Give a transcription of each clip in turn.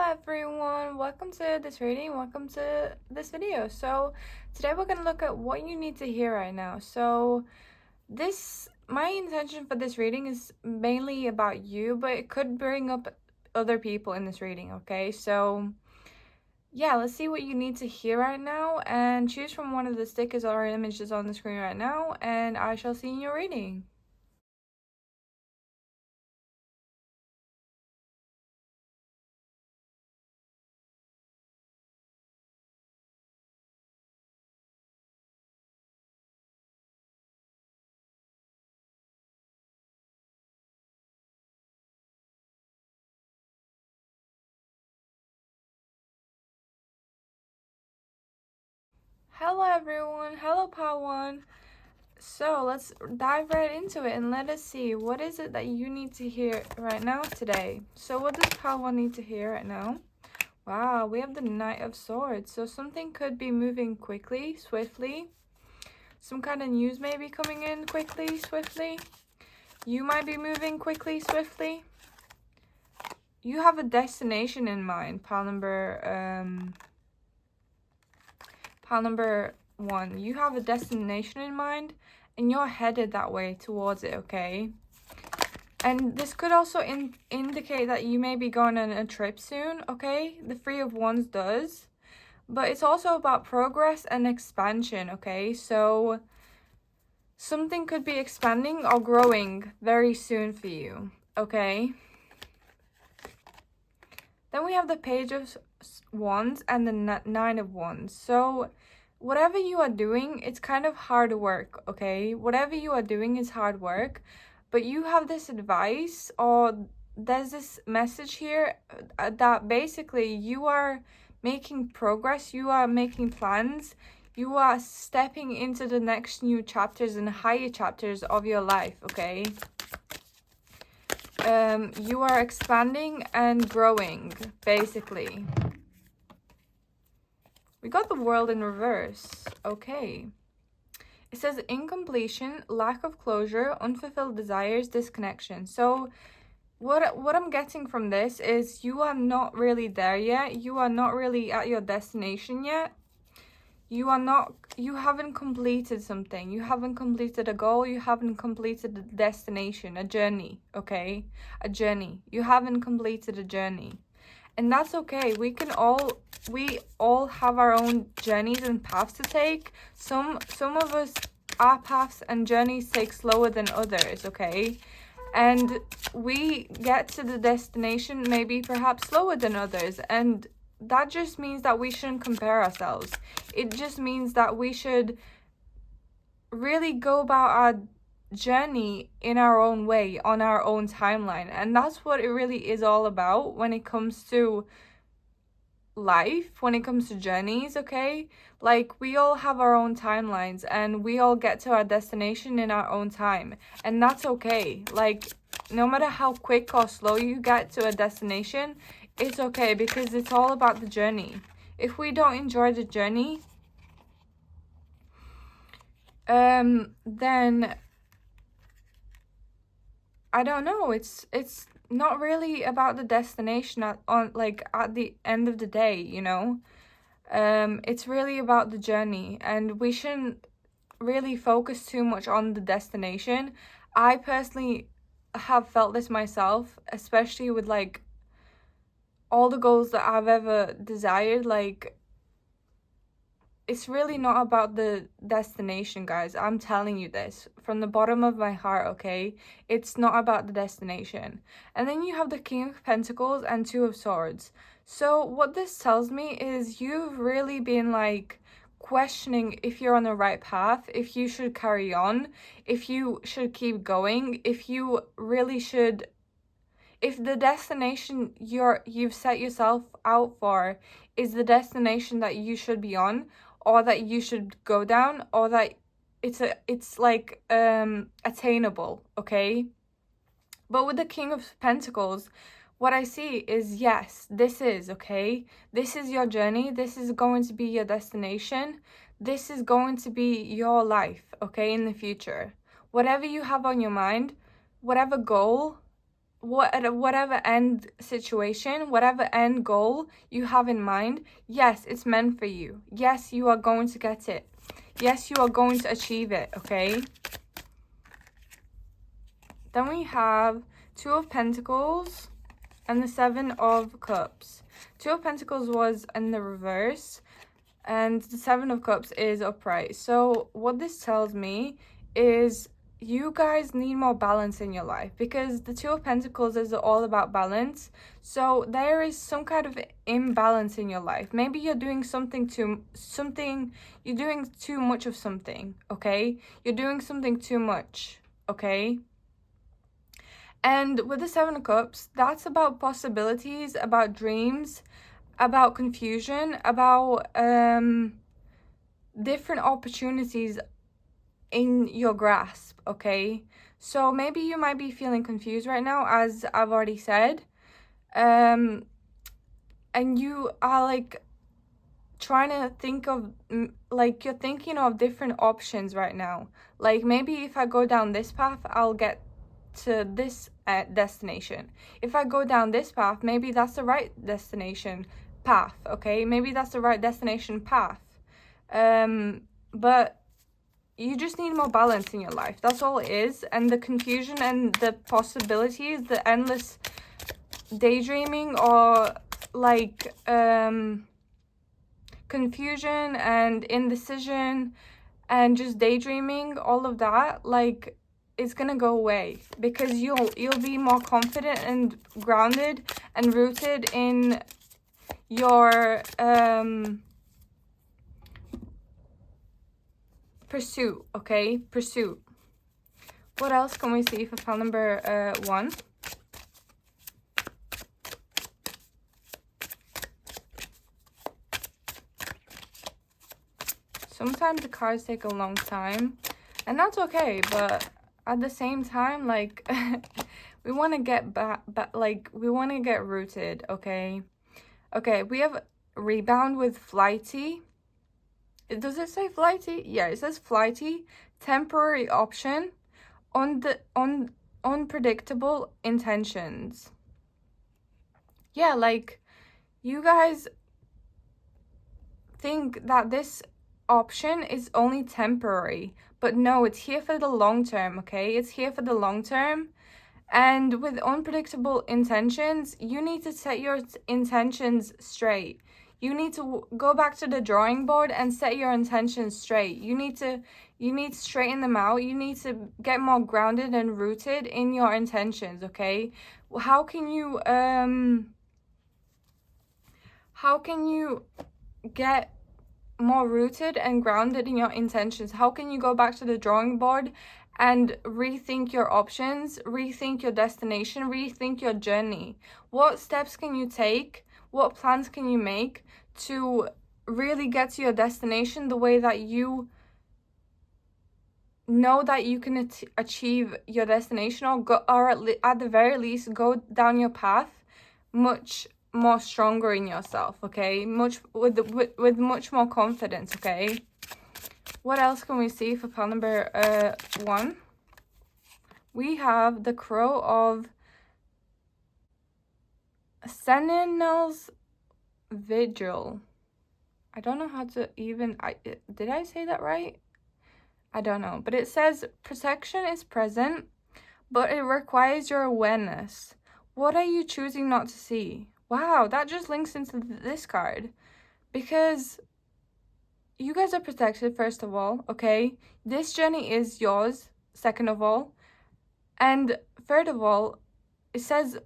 everyone, welcome to this reading, welcome to this video. So today we're going to look at what you need to hear right now. So my intention for this reading is mainly about you, but it could bring up other people in this reading, okay? So yeah, let's see what you need to hear right now and choose from one of the stickers or images on the screen right now, and I shall see you in your reading. Hello everyone, hello Part 1. So let's dive right into it and let us see what is it that you need to hear right now today. So what does Pawan need to hear right now? Wow, we have the Knight of Swords. So something could be moving quickly, swiftly. Some kind of news may be coming in quickly, swiftly. You might be moving quickly, swiftly. You have a destination in mind, pile number 1. You have a destination in mind and you're headed that way towards it, okay? And this could also indicate that you may be going on a trip soon, okay? The Three of Wands does. But it's also about progress and expansion, okay? So something could be expanding or growing very soon for you, okay? Then we have the Page of Wands and the Nine of Wands. So whatever you are doing, it's kind of hard work, okay? Whatever you are doing is hard work, but you have this advice, or there's this message here that basically you are making progress, you are making plans, you are stepping into the next new chapters and higher chapters of your life, okay? You are expanding and growing, basically. We got the World in reverse. Okay. It says incompletion, lack of closure, unfulfilled desires, disconnection. So what I'm getting from this is you are not really there yet. You are not really at your destination yet. You haven't completed something. You haven't completed a goal. You haven't completed a destination, a journey, okay? A journey. You haven't completed a journey. And that's okay. We all have our own journeys and paths to take. Some of us, our paths and journeys take slower than others, okay? And we get to the destination maybe perhaps slower than others, and that just means that we shouldn't compare ourselves. It just means that we should really go about our journey in our own way, on our own timeline. And that's what it really is all about when it comes to life, when it comes to journeys, okay? Like, we all have our own timelines and we all get to our destination in our own time, and that's okay. Like, no matter how quick or slow you get to a destination, it's okay, because it's all about the journey. If we don't enjoy the journey, then I don't know, it's not really about the destination at the end of the day, you know? It's really about the journey, and we shouldn't really focus too much on the destination. I personally have felt this myself, especially with like all the goals that I've ever desired. Like, it's really not about the destination, guys. I'm telling you this from the bottom of my heart, okay? It's not about the destination. And then you have the King of Pentacles and Two of Swords. So what this tells me is you've really been like questioning if you're on the right path, if you should carry on, if you should keep going, if you really should, if the destination you've set yourself out for is the destination that you should be on, or that you should go down, or that it's like attainable, okay? But with the King of Pentacles, what I see is, yes, this is, okay? This is your journey. This is going to be your destination. This is going to be your life, okay, in the future. Whatever you have on your mind, whatever goal whatever end situation, whatever end goal you have in mind, yes, it's meant for you. Yes, you are going to get it. Yes, you are going to achieve it, okay? Then we have Two of Pentacles and the Seven of Cups. Two of Pentacles was in the reverse, and the Seven of Cups is upright. So what this tells me is you guys need more balance in your life, because the Two of Pentacles is all about balance. So there is some kind of imbalance in your life. Maybe you're doing you're doing too much of something, okay? You're doing something too much, okay? And with the Seven of Cups, that's about possibilities, about dreams, about confusion, about different opportunities in your grasp, okay? So maybe you might be feeling confused right now, as I've already said. And you are like trying to think of, like, you're thinking of different options right now. Like, maybe if I go down this path, I'll get to this destination. If I go down this path, maybe that's the right destination path, okay? Maybe that's the right destination path. But you just need more balance in your life. That's all it is. And the confusion and the possibilities, the endless daydreaming, or like confusion and indecision and just daydreaming, all of that, like, it's gonna go away, because you'll be more confident and grounded and rooted in your pursuit, okay? Pursuit. What else can we see for pile number 1? Sometimes the cards take a long time, and that's okay, but at the same time, like, we want to get back, like, we want to get rooted, okay? Okay, we have rebound with flighty. Does it say flighty? Yeah, it says flighty. Temporary option. Unpredictable intentions. Yeah, like, you guys think that this option is only temporary, but no, it's here for the long term, okay? It's here for the long term. And with unpredictable intentions, you need to set your intentions straight. You need to go back to the drawing board and set your intentions straight. You need to straighten them out. You need to get more grounded and rooted in your intentions, okay? How can you get more rooted and grounded in your intentions? How can you go back to the drawing board and rethink your options, rethink your destination, rethink your journey? What steps can you take? What plans can you make to really get to your destination the way that you know that you can achieve your destination, or at the very least go down your path much more stronger in yourself, okay? With much more confidence, okay? What else can we see for pile number 1? We have the Crow of Sentinel's Vigil. I don't know how to even... did I say that right? I don't know. But it says protection is present, but it requires your awareness. What are you choosing not to see? Wow, that just links into this card. Because you guys are protected, first of all, okay? This journey is yours, second of all. And third of all, it says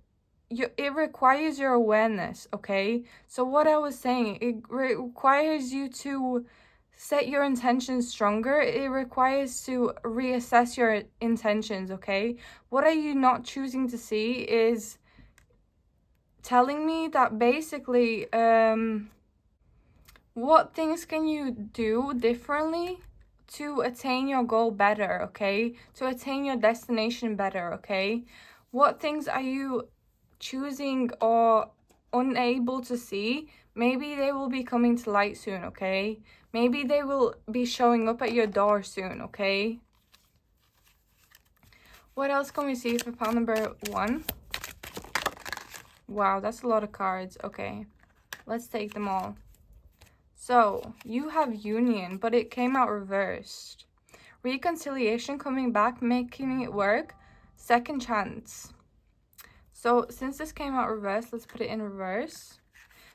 it requires your awareness, okay? So what I was saying, it requires you to set your intentions stronger. It requires to reassess your intentions, okay? What are you not choosing to see is telling me that basically, what things can you do differently to attain your goal better, okay? To attain your destination better, okay? What things are you choosing or unable to see? Maybe they will be coming to light soon, okay? Maybe they will be showing up at your door soon, okay? What else can we see for pile number 1? Wow, that's a lot of cards. Okay, let's take them all. So, you have union, but it came out reversed. Reconciliation, coming back, making it work. Second chance. So, since this came out reversed, let's put it in reverse.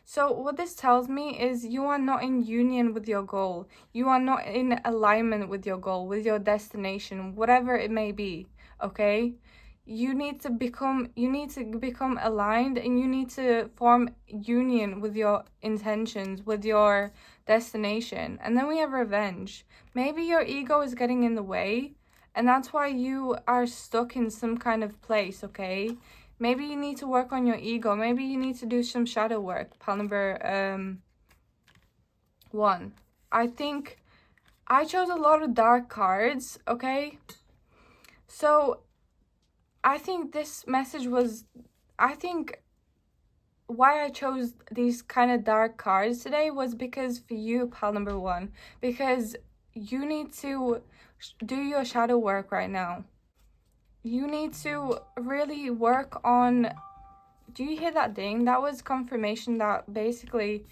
So, what this tells me is you are not in union with your goal. You are not in alignment with your goal, with your destination, whatever it may be, okay? You need to become aligned, and you need to form union with your intentions, with your destination. And then we have revenge. Maybe your ego is getting in the way, and that's why you are stuck in some kind of place, okay? Maybe you need to work on your ego. Maybe you need to do some shadow work. Pile number 1. I think I chose a lot of dark cards, okay? So I think this message was, I think why I chose these kind of dark cards today was because for you, pile number 1, because you need to do your shadow work right now. You need to really work on, do you hear that ding? That was confirmation that basically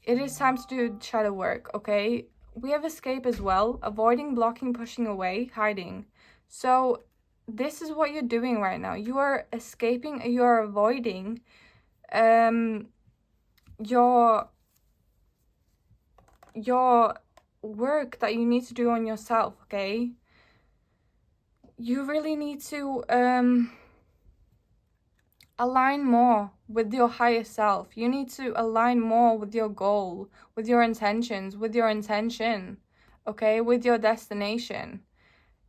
it is time to do shadow work, okay? We have escape as well, avoiding, blocking, pushing away, hiding. So this is what you're doing right now. You are escaping, you are avoiding your work that you need to do on yourself, okay? You really need to align more with your higher self. You need to align more with your goal, with your intentions, with your intention, okay, with your destination.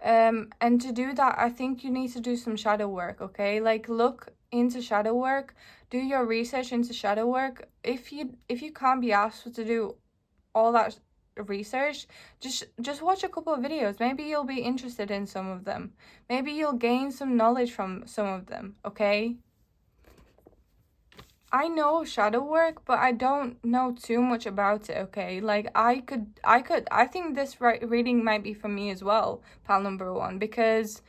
And to do that, I think you need to do some shadow work, okay? Like, look into shadow work, do your research into shadow work. If you can't be asked to do all that research, just watch a couple of videos. Maybe you'll be interested in some of them. Maybe you'll gain some knowledge from some of them, okay? I know shadow work, but I don't know too much about it, okay? Like, I think this reading might be for me as well, pal number 1, because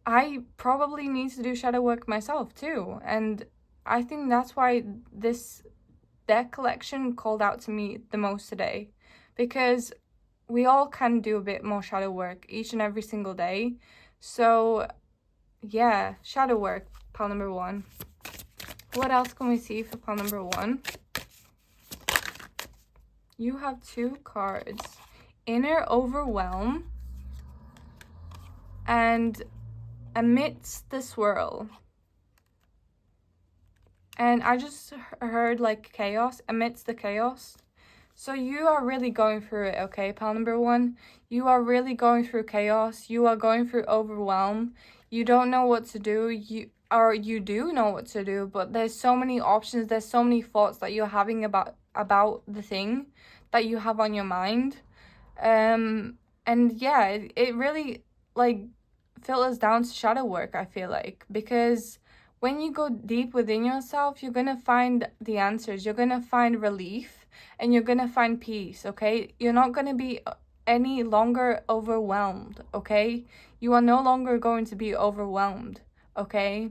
I probably need to do shadow work myself too. And I think that's why this deck collection called out to me the most today, because we all can do a bit more shadow work each and every single day. So, yeah, shadow work, pal number 1. What else can we see for pile number 1? You have 2 cards. Inner overwhelm and amidst the swirl. And I just heard like chaos, amidst the chaos. So you are really going through it, okay, pile number 1? You are really going through chaos. You are going through overwhelm. You don't know what to do. You do know what to do, but there's so many options, there's so many thoughts that you're having about the thing that you have on your mind. And yeah, it really like filters down to shadow work, I feel like, because when you go deep within yourself, you're gonna find the answers, you're gonna find relief, and you're gonna find peace, okay? You're not gonna be any longer overwhelmed, okay? You are no longer going to be overwhelmed, okay?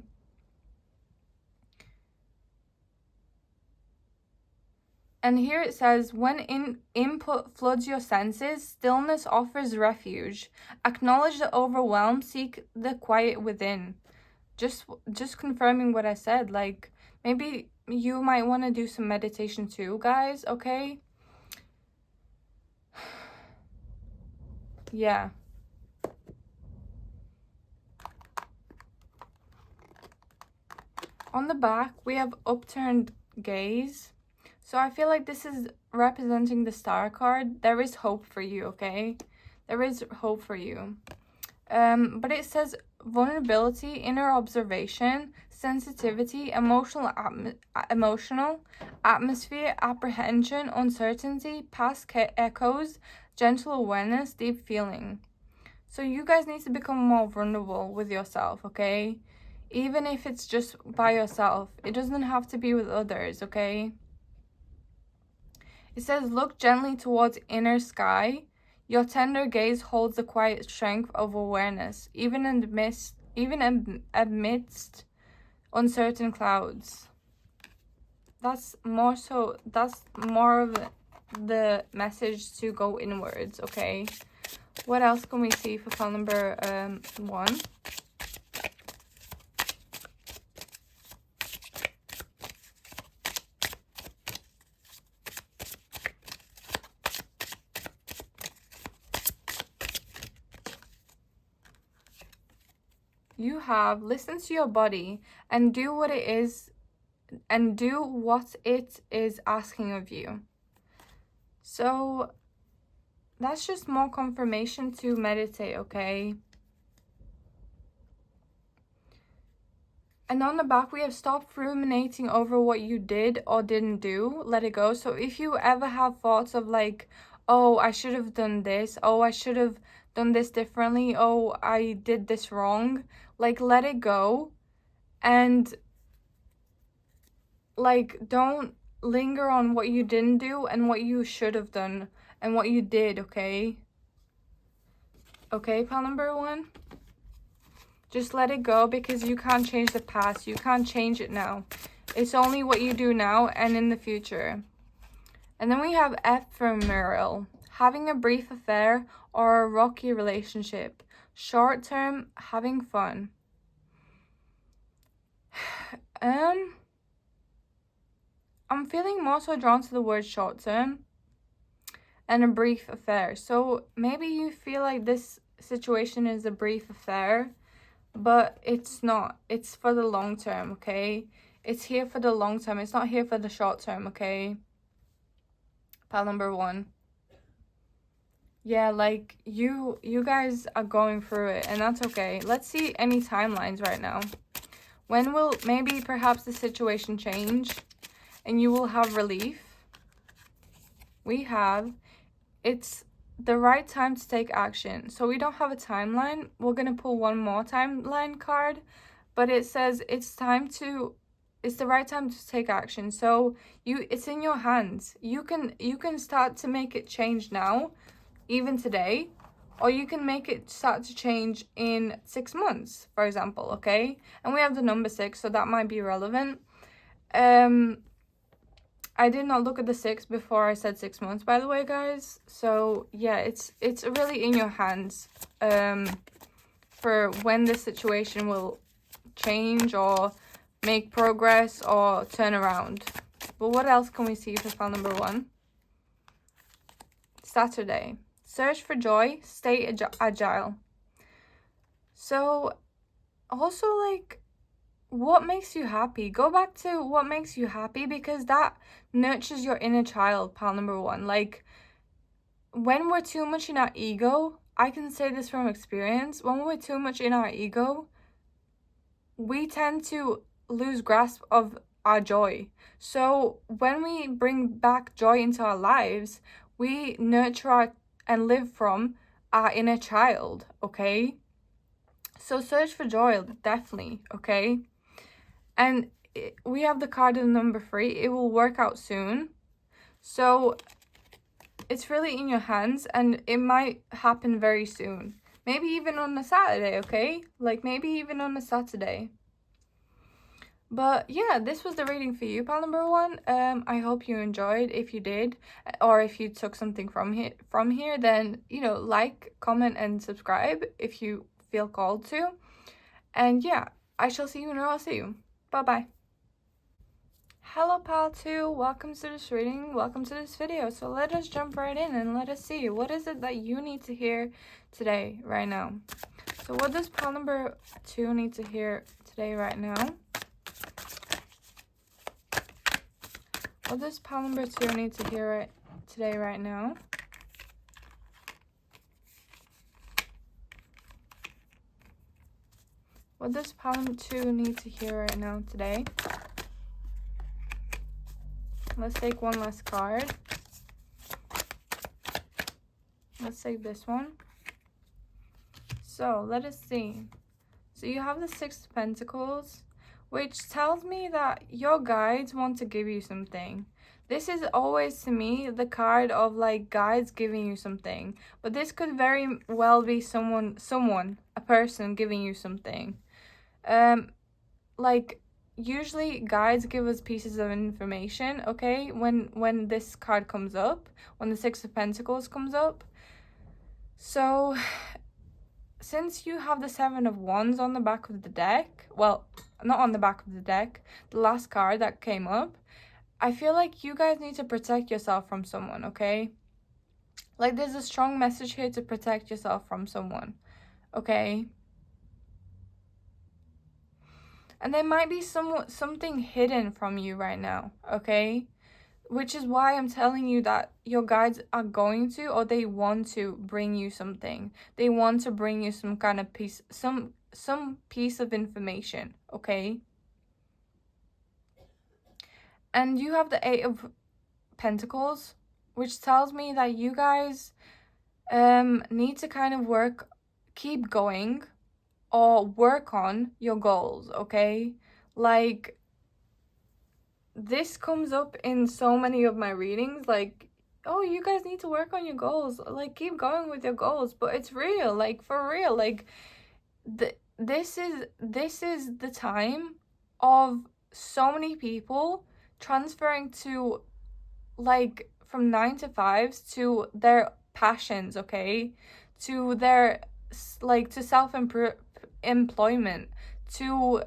And here it says, when input floods your senses, stillness offers refuge. Acknowledge the overwhelm, seek the quiet within. Just confirming what I said. Like, maybe you might want to do some meditation too, guys, okay? Yeah. On the back, we have upturned gaze. So I feel like this is representing the star card. There is hope for you, okay? There is hope for you. But it says vulnerability, inner observation, sensitivity, emotional atmosphere, apprehension, uncertainty, past echoes, gentle awareness, deep feeling. So you guys need to become more vulnerable with yourself, okay? Even if it's just by yourself. It doesn't have to be with others, okay? It says, look gently towards inner sky. Your tender gaze holds the quiet strength of awareness, even amidst uncertain clouds. that's more of the message to go inwards, okay? What else can we see for pile number 1? You have listen to your body and do what it is asking of you. So that's just more confirmation to meditate, okay? And on the back, we have stopped ruminating over what you did or didn't do. Let it go. So if you ever have thoughts of like, oh, I should have done this. Oh, I should have done this differently. Oh, I did this wrong. Like, let it go. And like, don't linger on what you didn't do and what you should have done and what you did, okay? Okay, pile number 1? Just let it go, because you can't change the past. You can't change it now. It's only what you do now and in the future. And then we have ephemeral. Having a brief affair or a rocky relationship. Short term, having fun. I'm feeling more so drawn to the word short term and a brief affair. So maybe you feel like this situation is a brief affair, but it's not. It's for the long term, okay? It's here for the long term. It's not here for the short term, okay? Pile number 1. Yeah, like you guys are going through it, and that's okay. Let's see any timelines right now. When will maybe perhaps the situation change and you will have relief? We have, it's the right time to take action. So we don't have a timeline. We're going to pull one more timeline card, but it says it's the right time to take action. So it's in your hands. You can start to make it change now, even today, or you can make it start to change in 6 months, for example, okay? And we have the number 6, so that might be relevant. I did not look at the 6 before I said 6 months, by the way, guys. So yeah, it's really in your hands for when the situation will change or make progress or turn around. But what else can we see for file number 1? Saturday. Search for joy, stay agile. So also, like, what makes you happy? Go back to what makes you happy, because that nurtures your inner child, pile number 1. Like, when we're too much in our ego, I can say this from experience, when we're too much in our ego, we tend to lose grasp of our joy. So when we bring back joy into our lives, we nurture and live from our inner child, okay? So search for joy, definitely, okay? And we have the card of number 3. It will work out soon. So it's really in your hands, and it might happen very soon. Maybe even on a Saturday, okay? Like, maybe even on a Saturday. But yeah, this was the reading for you, pal number 1. I hope you enjoyed. If you did, or if you took something from here, then, like, comment, and subscribe if you feel called to. And yeah, I shall see you when I'll see you. Bye-bye. Hello, pal 2. Welcome to this reading. Welcome to this video. So let us jump right in and let us see. What is it that you need to hear today, right now? So what does pal number 2 need to hear today, right now? What does pal number 2 need to hear today, right now? What does pal number 2 need to hear right now today? Let's take one last card. Let's take this one. So let us see. So you have the 6 of Pentacles, which tells me that your guides want to give you something. This is always, to me, the card of, like, guides giving you something. But this could very well be someone, a person giving you something. Like, usually guides give us pieces of information, okay? When this card comes up, when the Six of Pentacles comes up. So since you have the Seven of Wands on the back of the deck, well, not on the back of the deck, the last card that came up, I feel like you guys need to protect yourself from someone, okay? Like, there's a strong message here to protect yourself from someone, okay? And there might be something hidden from you right now, okay? Which is why I'm telling you that your guides are going to, or they want to bring you something. They want to bring you some kind of piece, some piece of information, okay? And you have the Eight of Pentacles, which tells me that you guys need to kind of keep going, or work on your goals, okay? Like, this comes up in so many of my readings, like, oh, you guys need to work on your goals, like, keep going with your goals. But it's real, like, for real, like, this is the time of so many people transferring to, like, from 9 to 5s to their passions, okay? To their, like, to self-employment, to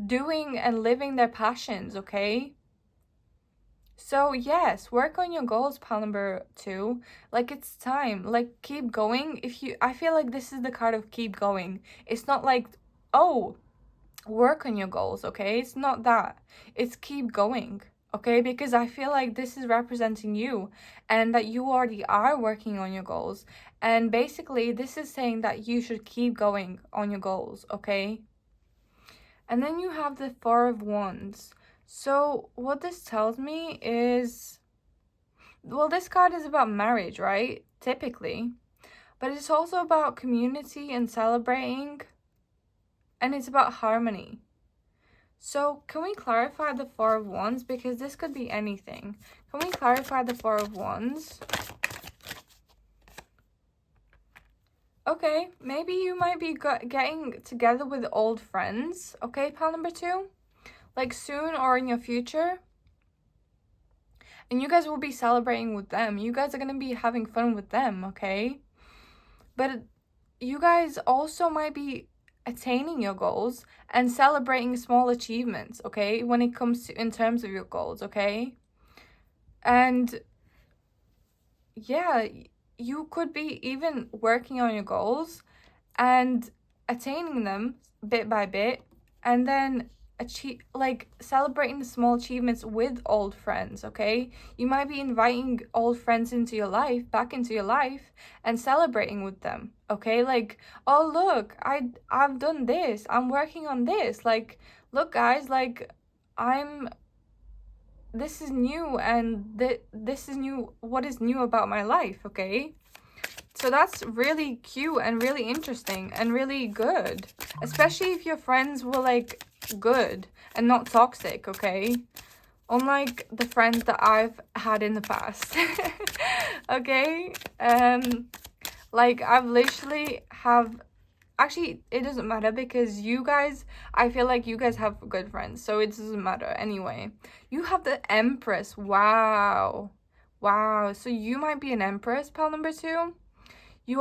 doing and living their passions, okay? So yes, work on your goals, pal number 2. Like, it's time. Like, keep going. I feel like this is the card of keep going. It's not like, oh, work on your goals, okay? It's not that. It's keep going, okay? Because I feel like this is representing you, and that you already are working on your goals. And basically, this is saying that you should keep going on your goals, okay? And then you have the Four of Wands. So what this tells me is, well, this card is about marriage, right? Typically. But it's also about community and celebrating. And it's about harmony. So can we clarify the Four of Wands? Because this could be anything. Can we clarify the Four of Wands? Okay, maybe you might be getting together with old friends. Okay, pal number 2? Like, soon or in your future. And you guys will be celebrating with them. You guys are going to be having fun with them, okay? But you guys also might be attaining your goals and celebrating small achievements, okay? When it comes to, in terms of your goals, okay? And yeah, you could be even working on your goals and attaining them bit by bit, and then celebrating the small achievements with old friends, okay? You might be inviting old friends back into your life, and celebrating with them, okay? Like, oh, look, I've done this, I'm working on this, like, look, guys, like, this is new, and this is new, what is new about my life, okay? So that's really cute and really interesting and really good. Especially if your friends were, like, good and not toxic, okay? Unlike the friends that I've had in the past. Okay? Like, I've literally have... Actually, it doesn't matter, because you guys... I feel like you guys have good friends, so it doesn't matter. Anyway, you have the Empress. Wow. Wow. So you might be an Empress, pal number 2. You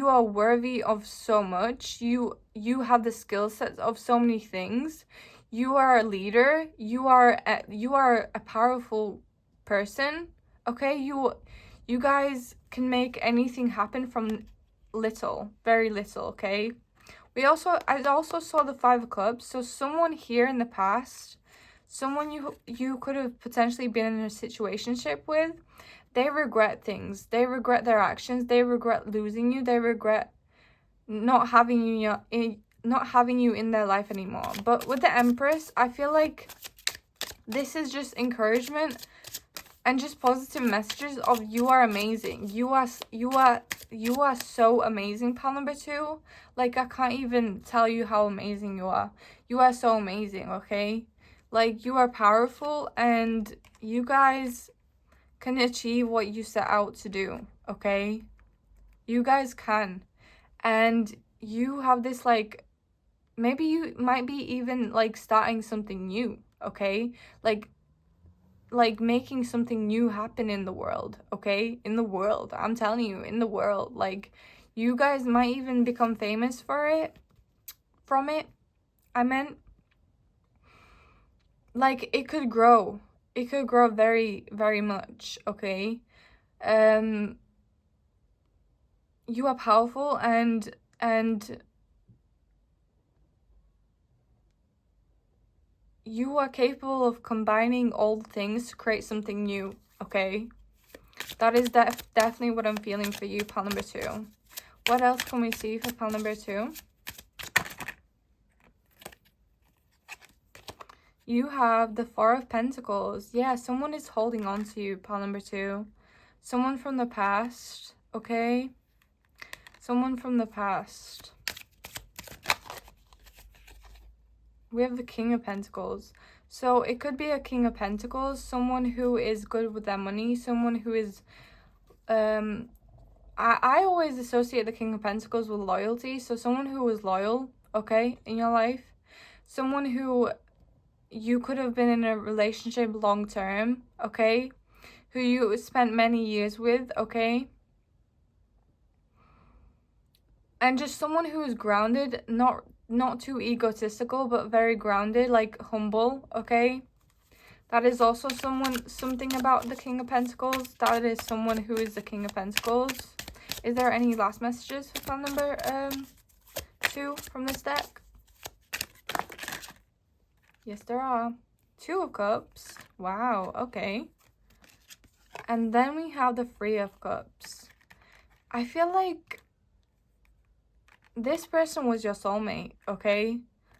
are worthy of so much. You have the skill sets of so many things. You are a leader. You are a powerful person. Okay, you guys can make anything happen from little, very little, okay? I also saw the Five of Clubs. So someone here in the past, someone you could have potentially been in a situationship with, they regret things. They regret their actions. They regret losing you. They regret not having you in their life anymore. But with the Empress, I feel like this is just encouragement and just positive messages of you are amazing. You are so amazing, pal number 2. Like, I can't even tell you how amazing you are. You are so amazing, okay? Like, you are powerful, and you guys can achieve what you set out to do, okay? You guys can. And you have this, like, maybe you might be even like starting something new, okay? Like making something new happen in the world, okay? In the world, I'm telling you, in the world. Like, you guys might even become famous from it. I meant, like, it could grow very, very much, okay? You are powerful, and you are capable of combining old things to create something new, okay? That is definitely what I'm feeling for you, pile number 2. What else can we see for pile number 2? You have the Four of Pentacles. Yeah, someone is holding on to you, pile number 2. Someone from the past, okay? Someone from the past. We have the King of Pentacles. So it could be a King of Pentacles, someone who is good with their money, someone who is, I always associate the King of Pentacles with loyalty. So someone who is loyal, okay, in your life. Someone who you could have been in a relationship long term, okay? Who you spent many years with, okay? And just someone who is grounded, not too egotistical, but very grounded, like humble, okay? That is also something about the King of Pentacles. That is someone who is the King of Pentacles. Is there any last messages for file number 2 from this deck? Yes, there are. 2 of Cups. Wow, okay. And then we have the Three of Cups. I feel like this person was your soulmate, okay?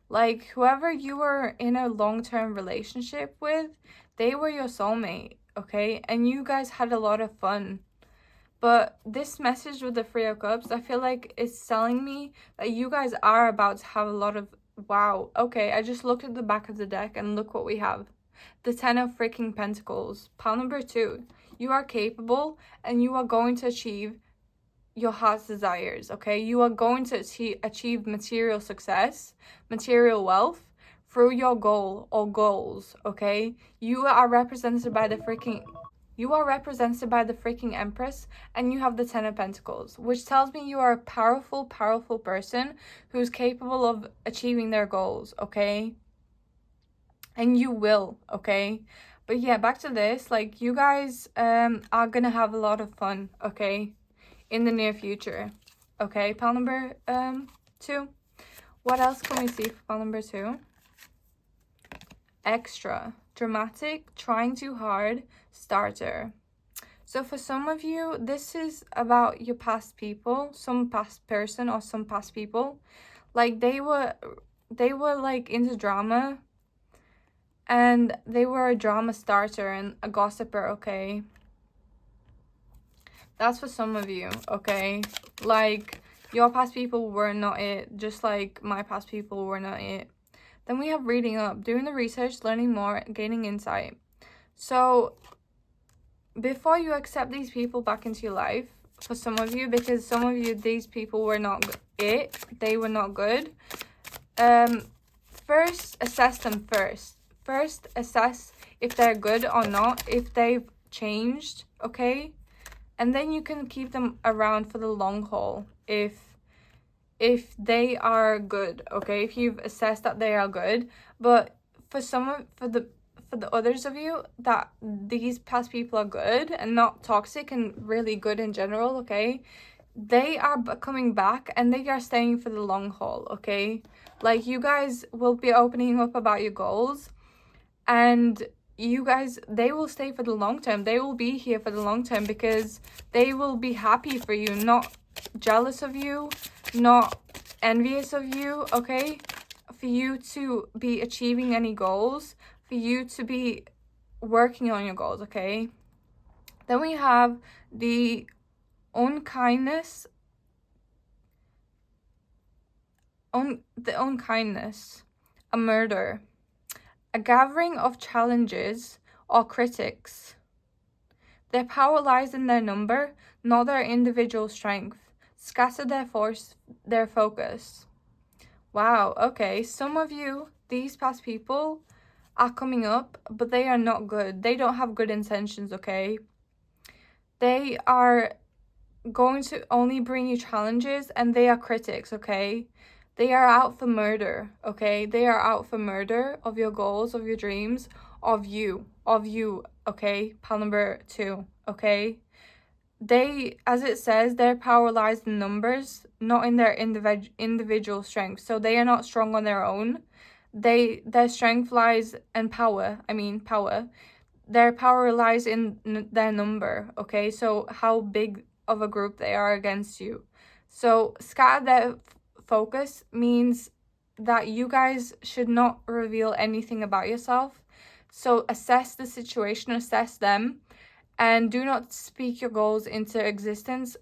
Like, whoever you were in a long-term relationship with, they were your soulmate, okay? And you guys had a lot of fun. But this message with the Three of Cups, I feel like it's telling me that you guys are about to have a lot of... Wow, okay, I just looked at the back of the deck and look what we have. The Ten of freaking Pentacles. Pile number 2. You are capable and you are going to achieve your heart's desires, okay? You are going to achieve material success, material wealth through your goal or goals, okay? You are represented by the freaking Empress, and you have the Ten of Pentacles, which tells me you are a powerful, powerful person who's capable of achieving their goals, okay? And you will, okay? But yeah, back to this. Like, you guys are gonna have a lot of fun, okay? In the near future, okay? Pile number 2. What else can we see for pile number 2? Extra, dramatic, trying too hard, starter. So for some of you, this is about your past people, some past person or some past people. Like, they were like into drama, and they were a drama starter and a gossiper, okay? That's for some of you, okay? Like, your past people were not it, just like my past people were not it. Then we have reading up, doing the research, learning more, gaining insight. So, before you accept these people back into your life, for some of you, because some of you, these people were not it, they were not good. First, assess them first. First, assess if they're good or not, if they've changed, okay? And then you can keep them around for the long haul if they are good, okay? If you've assessed that they are good. But for the others of you that these past people are good and not toxic and really good in general, okay? They are coming back and they are staying for the long haul, okay? Like, you guys will be opening up about your goals, and you guys, they will stay for the long term. They will be here for the long term because they will be happy for you, not jealous of you, not envious of you, okay? For you to be achieving any goals, for you to be working on your goals, okay? Then we have the unkindness, a murder, a gathering of challenges or critics. Their power lies in their number, not their individual strength. Scatter their focus. Wow, okay. Some of you, these past people, are coming up, but they are not good. They don't have good intentions, okay? They are going to only bring you challenges, and they are critics, okay? They are out for murder, okay? They are out for murder of your goals, of your dreams, of you, okay? Pal number 2, okay? They, as it says, their power lies in numbers, not in their individual strength. So they are not strong on their own. Their strength lies in power. Power. Their power lies in their number. Okay, so how big of a group they are against you. So scatter their focus means that you guys should not reveal anything about yourself. So assess the situation, assess them, and do not speak your goals into existence,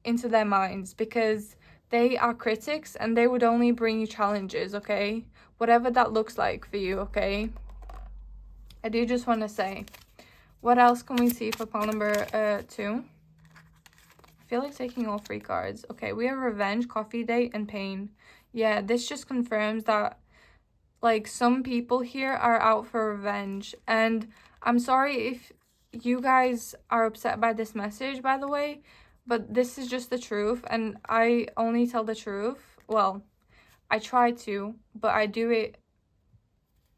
into their minds, because they are critics and they would only bring you challenges, okay? Whatever that looks like for you, okay? I do just want to say, what else can we see for pile number 2? I feel like taking all 3 cards. Okay, we have revenge, coffee date, and pain. Yeah, this just confirms that, like, some people here are out for revenge. And I'm sorry if you guys are upset by this message, by the way, but this is just the truth, and I only tell the truth. Well, I try to, but I do it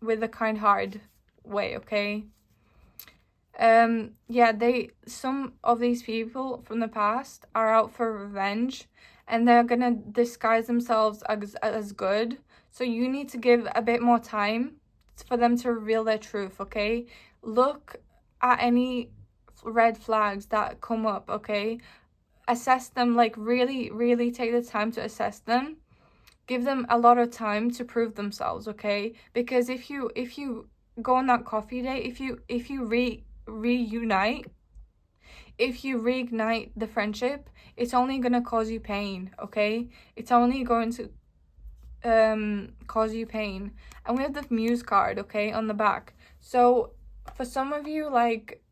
with a kind heart way, okay? Yeah, some of these people from the past are out for revenge, and they're gonna disguise themselves as good. So you need to give a bit more time for them to reveal their truth, okay? Look at any red flags that come up, okay? Assess them, like really, really take the time to assess them. Give them a lot of time to prove themselves, okay? Because if you go on that coffee date, if you reunite, if you reignite the friendship, it's only gonna cause you pain, okay? It's only going to cause you pain. And we have the Muse card, okay, on the back. So for some of you, like,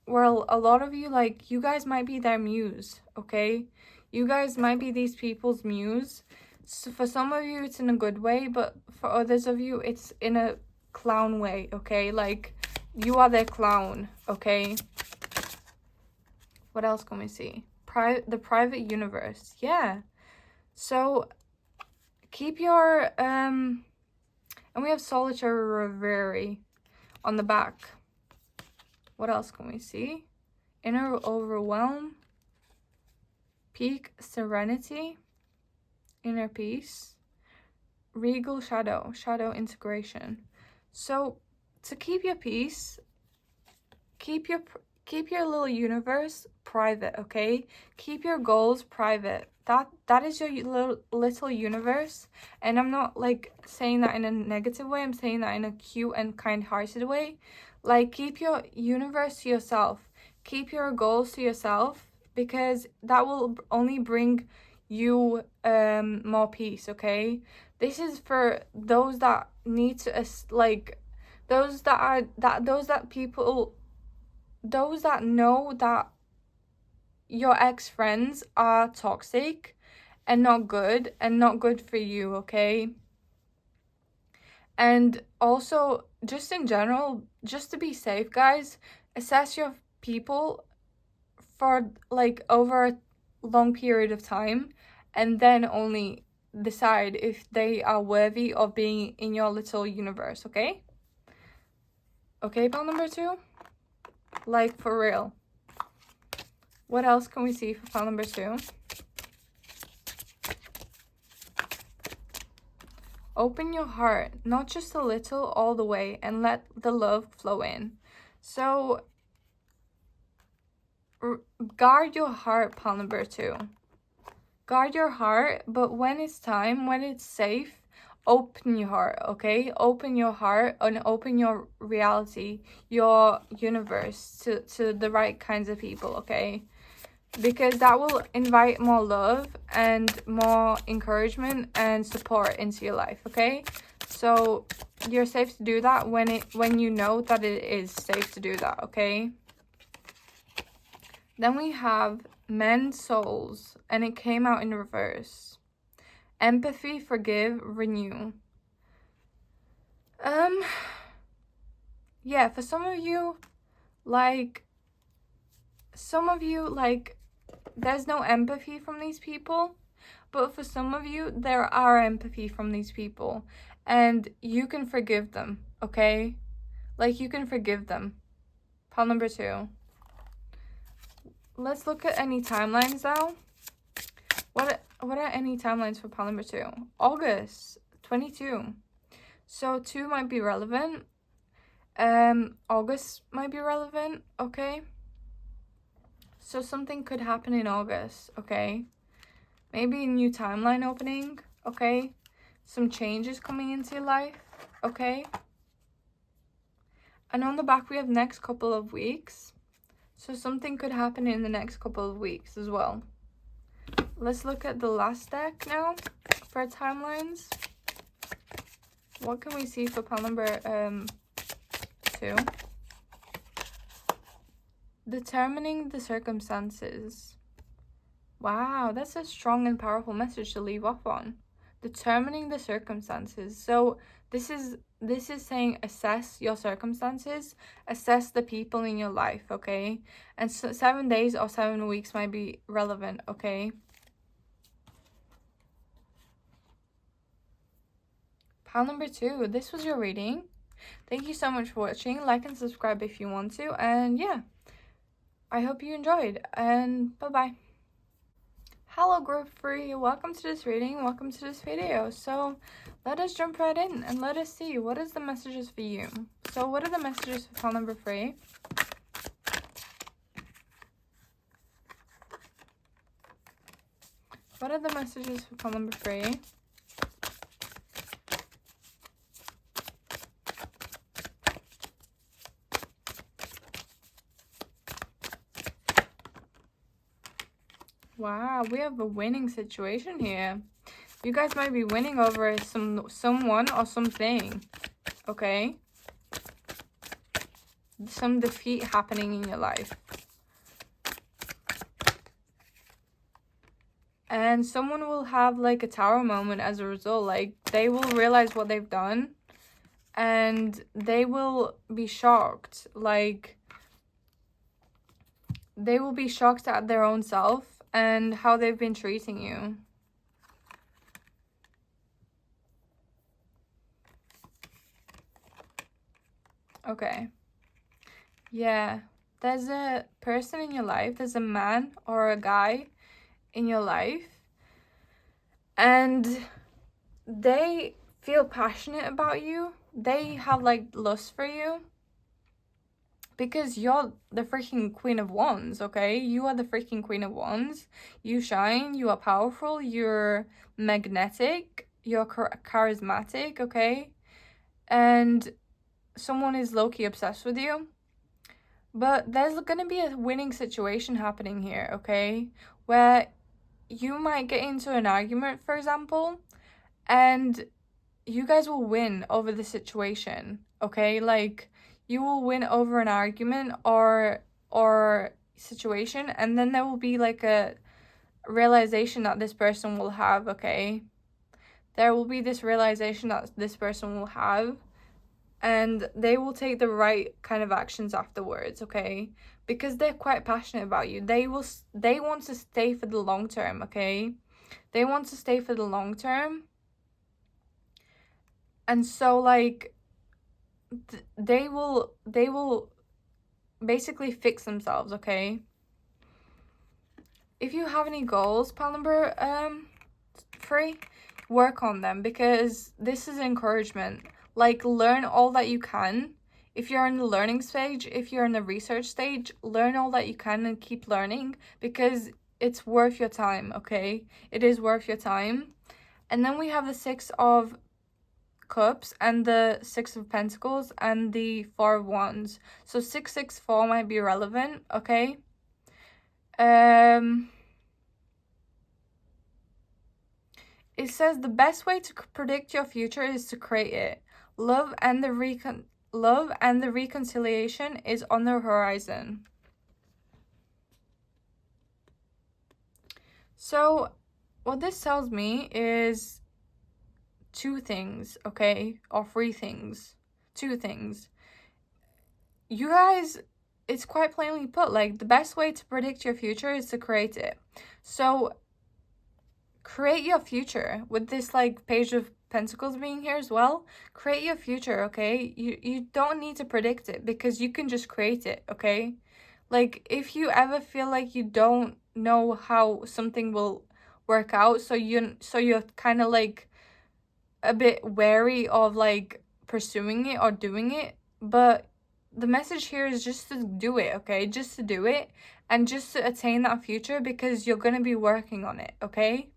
well, a lot of you, like, you guys might be their muse, okay? You guys might be these people's muse. So for some of you, it's in a good way, but for others of you, it's in a clown way, okay? Like, you are their clown, okay? What else can we see? The private universe, yeah. So keep your, and we have solitary reverie on the back. What else can we see? Inner overwhelm, peak serenity, inner peace, regal shadow integration. So to keep your peace, keep your little universe private, okay? Keep your goals private. That is your little universe, and I'm not like saying that in a negative way. I'm saying that in a cute and kind-hearted way. Like, keep your universe to yourself. Keep your goals to yourself, because that will only bring you more peace, okay? This is for those that need to like those that people, those that know that your ex-friends are toxic and not good for you, okay? And also, just in general, just to be safe, guys, assess your people for like over a long period of time, and then only decide if they are worthy of being in your little universe, okay? Okay, pal number 2? Like, for real. What else can we see for pile number 2? Open your heart, not just a little, all the way, and let the love flow in. So, guard your heart, pile number 2. Guard your heart, but when it's time, when it's safe, open your heart, okay? Open your heart and open your reality, your universe to the right kinds of people, okay? Because that will invite more love and more encouragement and support into your life, okay? So you're safe to do that when you know that it is safe to do that, okay? Then we have men's souls, and it came out in reverse. Empathy, forgive, renew. Yeah, for some of you, there's no empathy from these people, but for some of you, there are empathy from these people, and you can forgive them, okay? Like, you can forgive them. Pile number 2. Let's look at any timelines now. What are any timelines for pile number 2? August 22. So 2 might be relevant. August might be relevant, okay? So something could happen in August, okay? Maybe a new timeline opening, okay? Some changes coming into your life, okay? And on the back we have next couple of weeks. So something could happen in the next couple of weeks as well. Let's look at the last deck now for timelines. What can we see for pile number 2? Determining the circumstances. Wow, that's a strong and powerful message to leave off on. Determining the circumstances. So this is saying assess your circumstances, assess the people in your life, okay? And so 7 days or 7 weeks might be relevant, okay? Pile number 2, this was your reading. Thank you so much for watching. Like and subscribe if you want to. And yeah, I hope you enjoyed. And bye-bye. Hello group 3, welcome to this reading, welcome to this video. So let us jump right in and let us see what is the messages for you. So what are the messages for pile number 3? What are the messages for pile number 3? Wow, we have a winning situation here. You guys might be winning over someone or something, okay? Some defeat happening in your life. And someone will have like a tower moment as a result. Like, they will realize what they've done and they will be shocked. Like, they will be shocked at their own self and how they've been treating you. Okay. Yeah. There's a person in your life. There's a man or a guy in your life. And they feel passionate about you. They have like lust for you. Because you're the freaking Queen of Wands, okay? You are the freaking Queen of Wands. You shine, you are powerful, you're magnetic, you're charismatic, okay? And someone is low-key obsessed with you. But there's going to be a winning situation happening here, okay? Where you might get into an argument, for example, and you guys will win over the situation, okay? Like, you will win over an argument or situation, and then there will be like a realization that this person will have, okay? There will be this realization that this person will have, and they will take the right kind of actions afterwards, okay? Because they're quite passionate about you. They want to stay for the long term, okay? They want to stay for the long term. And so like they will basically fix themselves, okay? If you have any goals, pile number 3, work on them, because this is encouragement. Like, learn all that you can. If you're in the learning stage, if you're in the research stage, learn all that you can and keep learning, because it's worth your time, okay? It is worth your time. And then we have the 6 of Cups and the 6 of Pentacles and the 4 of Wands. So 664 might be relevant, okay? It says the best way to predict your future is to create it. Love and the reconciliation is on the horizon. So what this tells me is two things, okay? Or three things. Two things. You guys, it's quite plainly put, like, the best way to predict your future is to create it. So, create your future with this, like, Page of Pentacles being here as well. Create your future, okay? You don't need to predict it because you can just create it, okay? Like, if you ever feel like you don't know how something will work out, so you're kind of, like, a bit wary of, like, pursuing it or doing it, but the message here is just to do it, okay? Just to do it and just to attain that future because you're going to be working on it, okay?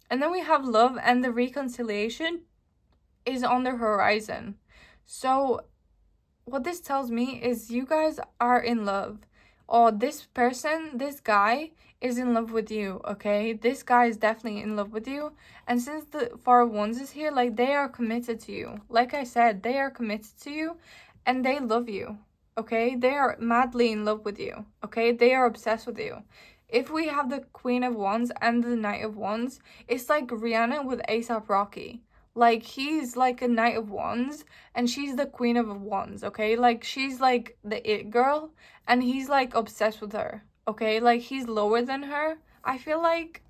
And then we have love, and the reconciliation is on the horizon. So what this tells me is you guys are in love, or this person, this guy is in love with you, okay? This guy is definitely in love with you. And since the Four of Wands is here, like, they are committed to you. Like I said, they are committed to you and they love you, okay? They are madly in love with you, okay? They are obsessed with you. If we have the Queen of Wands and the Knight of Wands, it's like Rihanna with A$AP Rocky. Like, he's like a Knight of Wands and she's the Queen of Wands, okay? Like, she's like the it girl and he's like obsessed with her, okay? Like, he's lower than her. I feel like,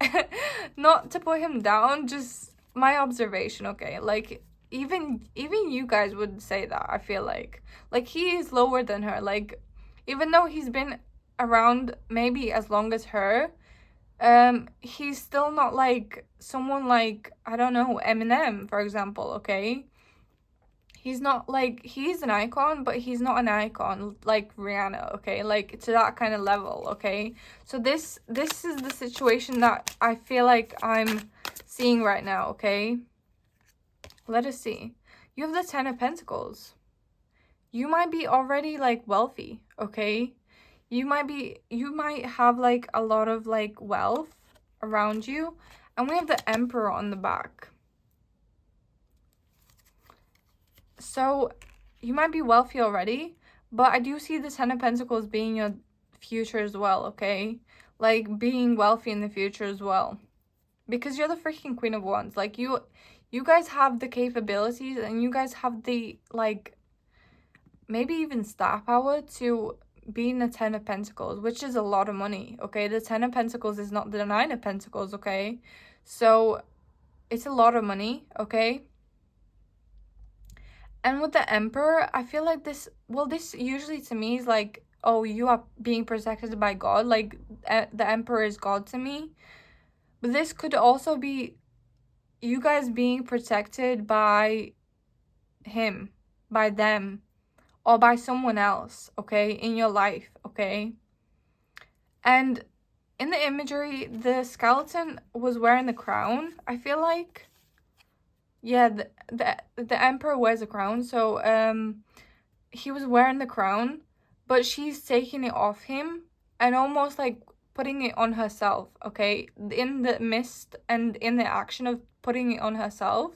not to put him down, just my observation, okay? Like, even you guys would say that, I feel like. Like, he is lower than her. Like, even though he's been around maybe as long as her, he's still not like someone like, I don't know, Eminem, for example, okay? He's not like, he's an icon, but he's not an icon like Rihanna, okay? Like, to that kind of level, okay? So this is the situation that I feel like I'm seeing right now, okay? Let us see. You have the Ten of Pentacles. You might be already, like, wealthy, okay? You might have, like, a lot of, like, wealth around you. And we have the Emperor on the back. So, you might be wealthy already, but I do see the Ten of Pentacles being your future as well, okay? Like, being wealthy in the future as well. Because you're the freaking Queen of Wands. Like, you guys have the capabilities and you guys have the, like, maybe even star power to being the Ten of Pentacles, which is a lot of money, okay? The Ten of Pentacles is not the Nine of Pentacles, okay? So, it's a lot of money, okay? And with the Emperor, I feel like this usually to me is like, oh, you are being protected by God. Like, the Emperor is God to me. But this could also be you guys being protected by him, by them, or by someone else, okay, in your life, okay? And in the imagery, the skeleton was wearing the crown, I feel like. Yeah, the Emperor wears a crown, so he was wearing the crown, but she's taking it off him and almost like putting it on herself, okay? In the mist and in the action of putting it on herself.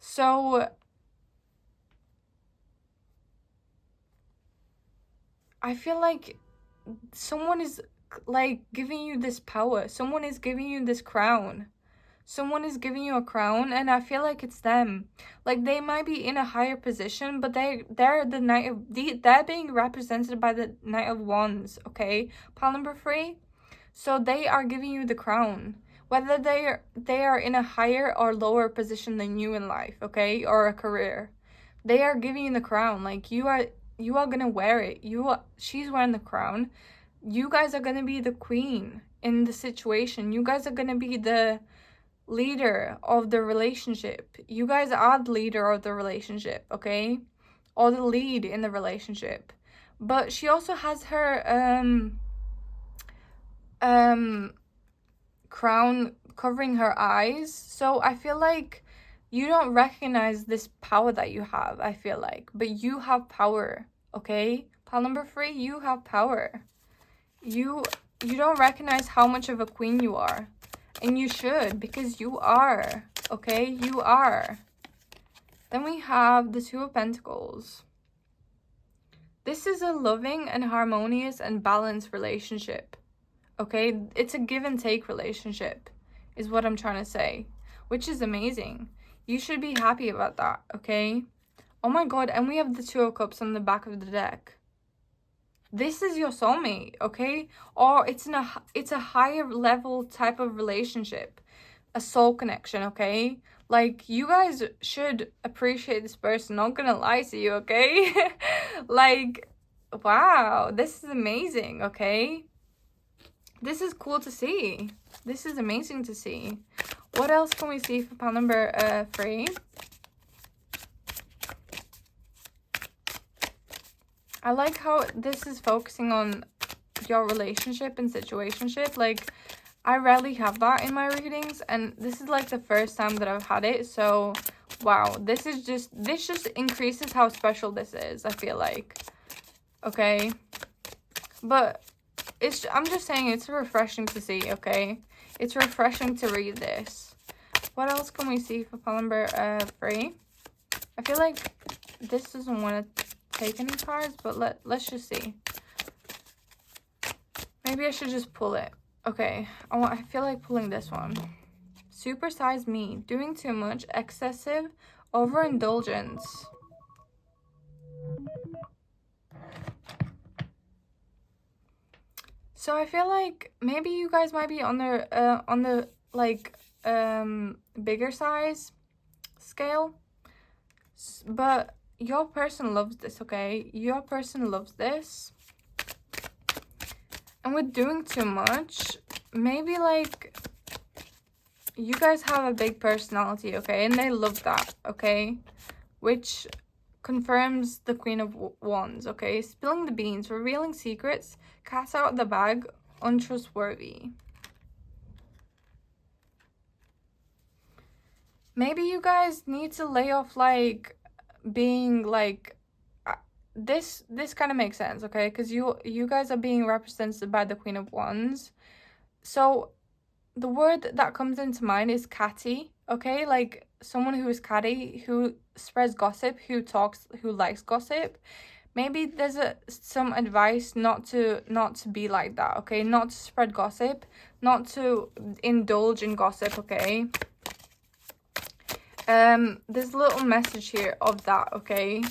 So I feel like someone is, like, giving you this power. Someone is giving you this crown. Someone is giving you a crown, and I feel like it's them. Like, they might be in a higher position, but they're the Knight of... They're being represented by the Knight of Wands, okay? Pile number 3. So they are giving you the crown. Whether they are in a higher or lower position than you in life, okay? Or a career. They are giving you the crown. Like, you are gonna wear it. She's wearing the crown. You guys are gonna be the queen in the situation. You guys are gonna be the leader of the relationship. You guys are the leader of the relationship, okay? Or the lead in the relationship. But she also has her crown covering her eyes. So I feel like you don't recognize this power that you have, I feel like. But you have power, okay? Pile number 3, you have power. You don't recognize how much of a queen you are. And you should, because you are, okay? You are. Then we have the Two of Pentacles. This is a loving and harmonious and balanced relationship, okay? It's a give and take relationship. is what I'm trying to say, which is amazing. You should be happy about that, okay? Oh my god, and we have the Two of Cups on the back of the deck. This is your soulmate, okay? Or it's a higher level type of relationship, a soul connection, okay? Like, you guys should appreciate this person, not gonna lie to you, okay? Like, wow, this is amazing, okay? This is cool to see. This is amazing to see. What else can we see for pile number 3? I like how this is focusing on your relationship and situationship. Like, I rarely have that in my readings, and this is like the first time that I've had it. So, wow, this just increases how special this is, I feel like. Okay? But I'm just saying it's refreshing to see, okay? It's refreshing to read this. What else can we see for pile number 3? I feel like this doesn't want to take any cards, but let's just see. Maybe I should just pull it. Okay, I feel like pulling this one. Supersize me, doing too much, excessive overindulgence. So I feel like maybe you guys might be on the like bigger size scale, but your person loves this, okay? Your person loves this. And with doing too much, maybe like you guys have a big personality, okay? And they love that, okay? Which confirms the Queen of Wands, okay? Spilling the beans, revealing secrets, cat out of the bag, untrustworthy. Maybe you guys need to lay off like being like this kind of makes sense, okay? Because you guys are being represented by the Queen of Wands. So the word that comes into mind is catty, okay? Like someone who is catty, who spreads gossip, who talks, who likes gossip. Maybe there's some advice not to be like that, okay? Not to spread gossip, not to indulge in gossip, okay? There's a little message here of that, okay?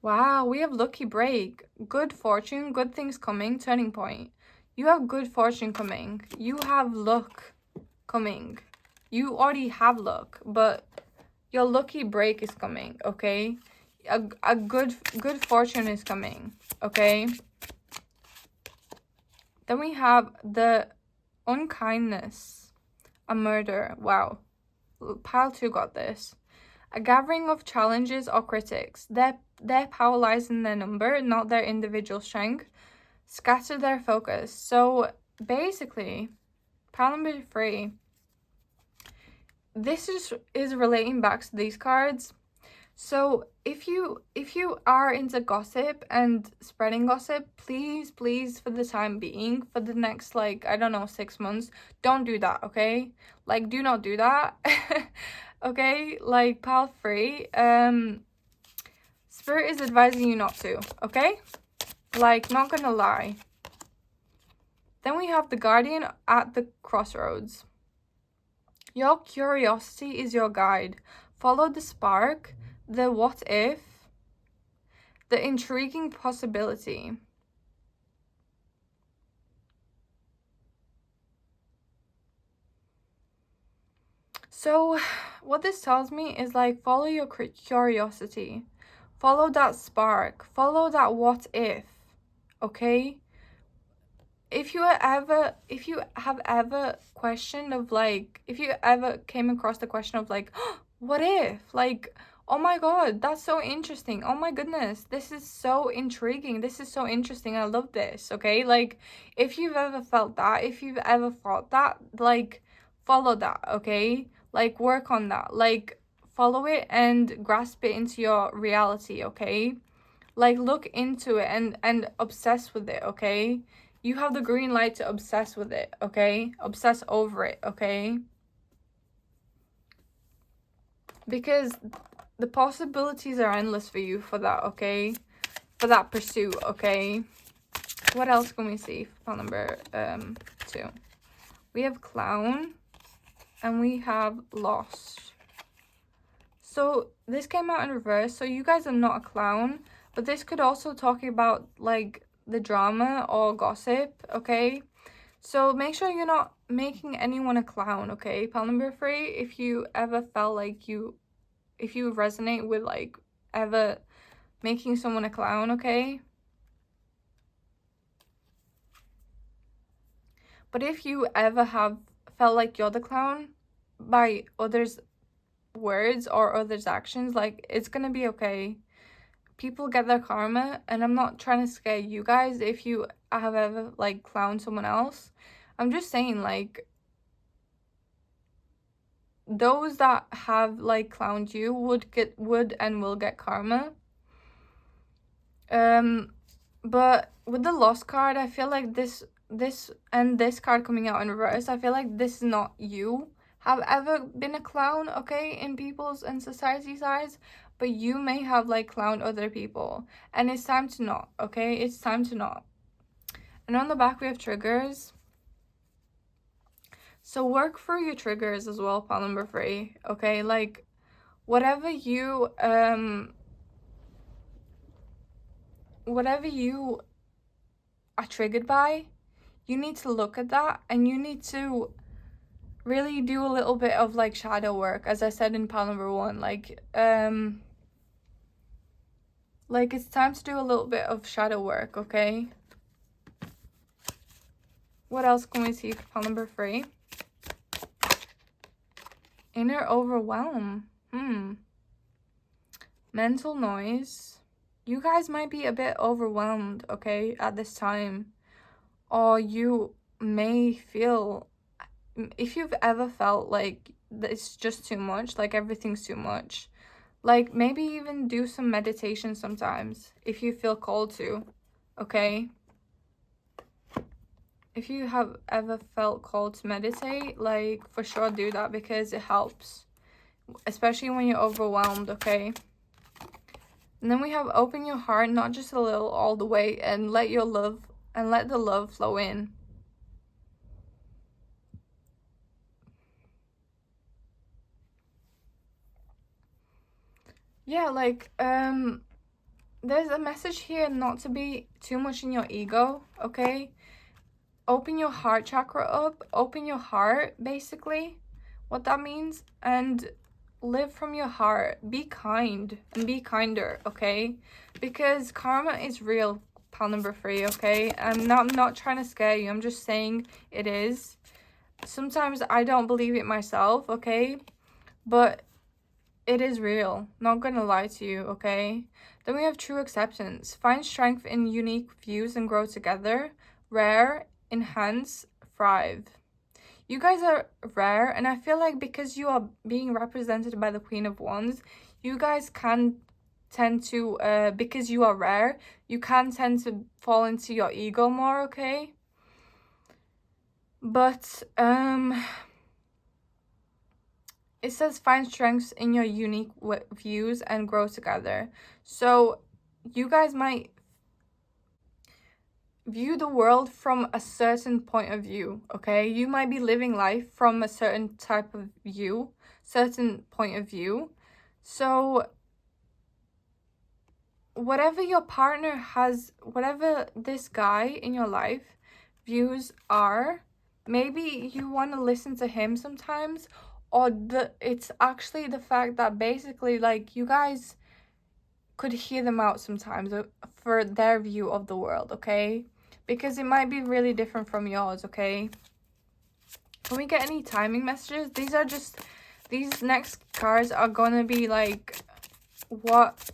Wow, we have lucky break, good fortune, good things coming, turning point. You have good fortune coming. You have luck coming. You already have luck, but your lucky break is coming, okay? A good fortune is coming, okay? Then we have the unkindness, a murder. Wow. Pile 2 got this. A gathering of challenges or critics. Their power lies in their number, not their individual strength. Scatter their focus. So basically, pile number 3. This is relating back to these cards. So if you are into gossip and spreading gossip, please for the time being, for the next like, I don't know, 6 months, don't do that, okay? Like, do not do that. Okay, like pile 3, Spirit is advising you not to, okay? Like, not gonna lie. Then we have the Guardian at the crossroads. Your curiosity is your guide. Follow the spark, the what if, the intriguing possibility. So what this tells me is like, follow your curiosity, follow that spark, follow that what if, okay? If you have ever questioned of like, if you ever came across the question of like, oh, what if, like, oh my god, that's so interesting, oh my goodness, this is so intriguing, this is so interesting, I love this, okay? Like, if you've ever felt that, if you've ever thought that, like, follow that, okay? Like, work on that, like, follow it and grasp it into your reality, okay? Like, look into it and obsess with it, okay? You have the green light to obsess with it, okay? Obsess over it, okay? Because the possibilities are endless for you for that, okay? For that pursuit, okay? What else can we see for pile number 2? We have clown and we have lost. So this came out in reverse. So you guys are not a clown, but this could also talk about like the drama or gossip, okay? So make sure you're not making anyone a clown, okay? Pile number 3, if you ever felt like if you resonate with like ever making someone a clown, okay? But if you ever have felt like you're the clown by others' words or others' actions, like, it's gonna be okay. People get their karma, and I'm not trying to scare you guys if you have ever like clowned someone else. I'm just saying, like, those that have like clowned you would and will get karma. But with the lost card, I feel like this and this card coming out in reverse, I feel like this is not you have ever been a clown, okay, in people's and society's eyes, but you may have like clowned other people, and it's time to not, okay? It's time to not. And on the back we have triggers. So work through your triggers as well, pile number 3, okay? Like, whatever you are triggered by, you need to look at that, and you need to really do a little bit of like shadow work, as I said in pile number 1. Like it's time to do a little bit of shadow work, okay? What else can we see for pile number 3? Inner overwhelm. Mental noise. You guys might be a bit overwhelmed, okay, at this time. Or you may feel, if you've ever felt like it's just too much, like everything's too much, like maybe even do some meditation sometimes if you feel called to, okay? If you have ever felt called to meditate, like, for sure do that, because it helps, especially when you're overwhelmed, okay? And then we have open your heart, not just a little, all the way, and let the love flow in. Yeah, like, there's a message here not to be too much in your ego, okay? Open your heart chakra up, open your heart, basically, what that means, and live from your heart. Be kind and be kinder, okay? Because karma is real, pile number 3, okay? I'm not trying to scare you, I'm just saying it is. Sometimes I don't believe it myself, okay? But it is real, not gonna lie to you, okay? Then we have true acceptance. Find strength in unique views and grow together. Rare, enhance, thrive. You guys are rare, and I feel like because you are being represented by the Queen of Wands, you guys can tend to, because you are rare, you can tend to fall into your ego more, okay? But, it says find strengths in your unique views and grow together. So you guys might view the world from a certain point of view, okay? You might be living life from a certain type of view, certain point of view. So whatever your partner has, whatever this guy in your life views are, maybe you want to listen to him sometimes, or it's actually the fact that basically, like, you guys could hear them out sometimes for their view of the world, okay? Because it might be really different from yours, okay? Can we get any timing messages? These next cards are gonna be like what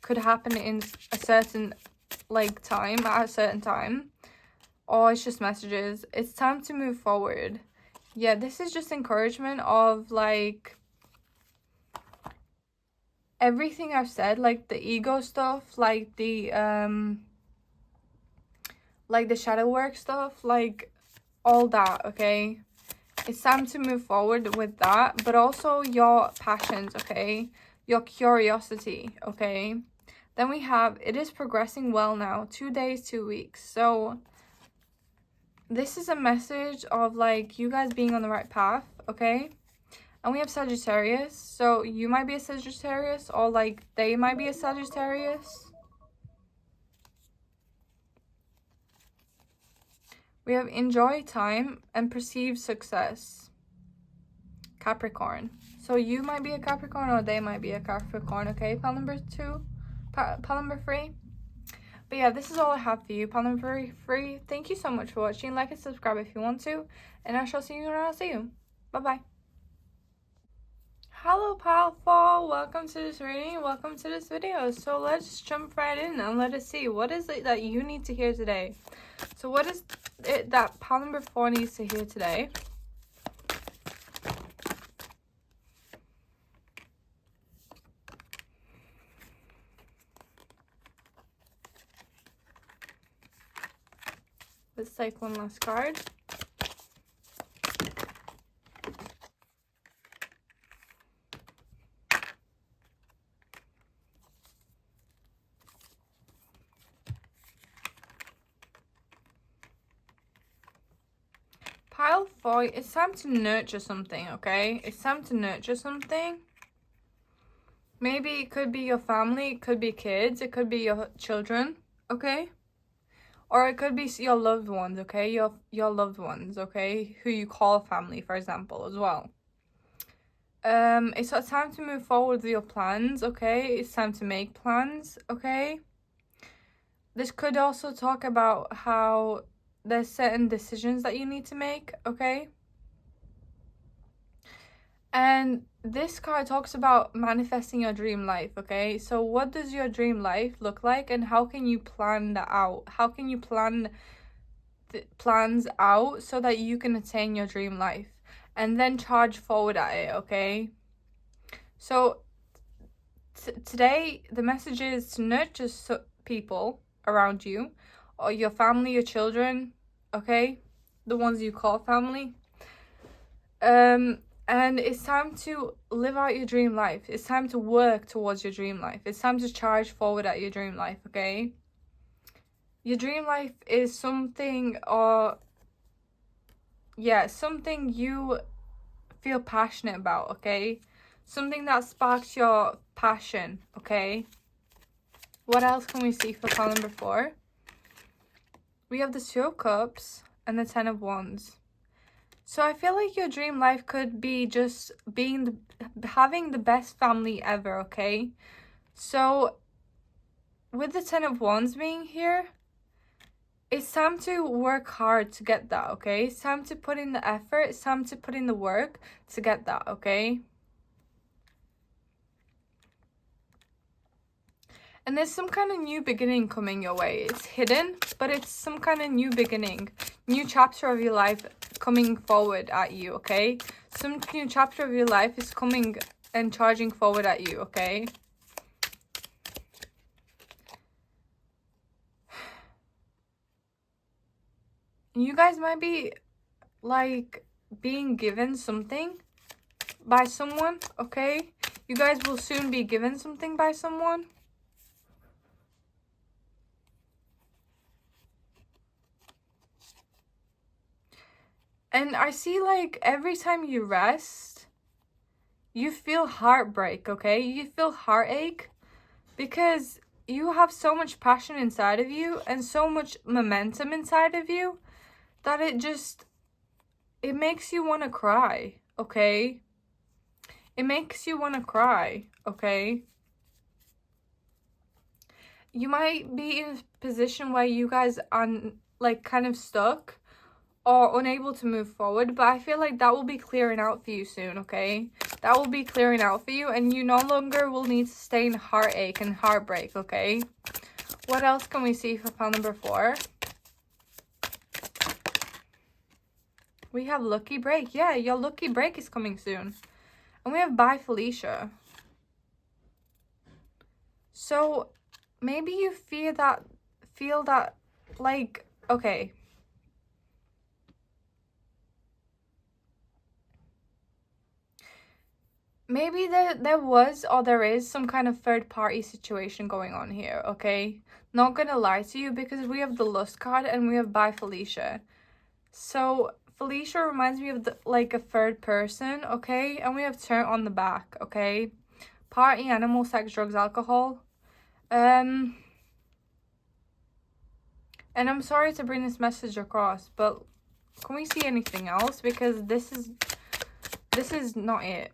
could happen in a certain like time, at a certain time. Or it's just messages. It's time to move forward. Yeah, this is just encouragement of like everything I've said, like the ego stuff, like the shadow work stuff, like all that, okay? It's time to move forward with that, but also your passions, okay? Your curiosity, okay? Then we have, it is progressing well now, 2 days, 2 weeks. So this is a message of like you guys being on the right path, okay? And we have Sagittarius. So you might be a Sagittarius, or like they might be a Sagittarius. We have enjoy time and perceive success. Capricorn. So you might be a Capricorn or they might be a Capricorn, okay? Pile number 2. Pile number 3. But yeah, this is all I have for you. Pile number 3. Thank you so much for watching. Like and subscribe if you want to. And I shall see you when I see you. Bye-bye. Hello, powerful. Welcome to this reading. Welcome to this video. So let's jump right in and let us see. What is it that you need to hear today? So what is it that pile number 4 needs to hear today? Let's take one last card. Pile 4, it's time to nurture something, okay? It's time to nurture something. Maybe it could be your family, it could be kids, it could be your children, okay? Or it could be your loved ones, okay? Your loved ones, okay? Who you call family, for example, as well. It's time to move forward with your plans, okay? It's time to make plans, okay? This could also talk about how there's certain decisions that you need to make, okay? And this card talks about manifesting your dream life, okay? So what does your dream life look like, and how can you plan that out? How can you plan the plans out so that you can attain your dream life and then charge forward at it, okay? So today the message is to nurture people around you, or your family, your children, okay? The ones you call family. And it's time to live out your dream life. It's time to work towards your dream life. It's time to charge forward at your dream life, okay? Your dream life is something, something you feel passionate about, okay? Something that sparks your passion, okay? What else can we see for pile number 4? We have the 2 of Cups and the 10 of Wands. So I feel like your dream life could be just having the best family ever, okay? So with the 10 of Wands being here, it's time to work hard to get that, okay? It's time to put in the effort. It's time to put in the work to get that, okay? And there's some kind of new beginning coming your way. It's hidden, but it's some kind of new beginning. New chapter of your life coming forward at you, okay? Some new chapter of your life is coming and charging forward at you, okay? You guys might be, like, being given something by someone, okay? You guys will soon be given something by someone. And I see, like, every time you rest, you feel heartbreak, okay? You feel heartache because you have so much passion inside of you and so much momentum inside of you that it makes you want to cry, okay? It makes you want to cry, okay? You might be in a position where you guys are, like, kind of stuck or unable to move forward, but I feel like that will be clearing out for you soon, okay? That will be clearing out for you, and you no longer will need to stay in heartache and heartbreak, okay? What else can we see for pile number 4? We have lucky break. Yeah, your lucky break is coming soon. And we have bye, Felicia. So maybe you feel that, like, okay. maybe there was or there is some kind of third party situation going on here, okay? Not gonna lie to you, because we have the Lust card and we have by Felicia. So Felicia reminds me of like a third person, okay? And we have turn on the back, okay? Party, animal, sex, drugs, alcohol. And I'm sorry to bring this message across, but can we see anything else? Because this is not it.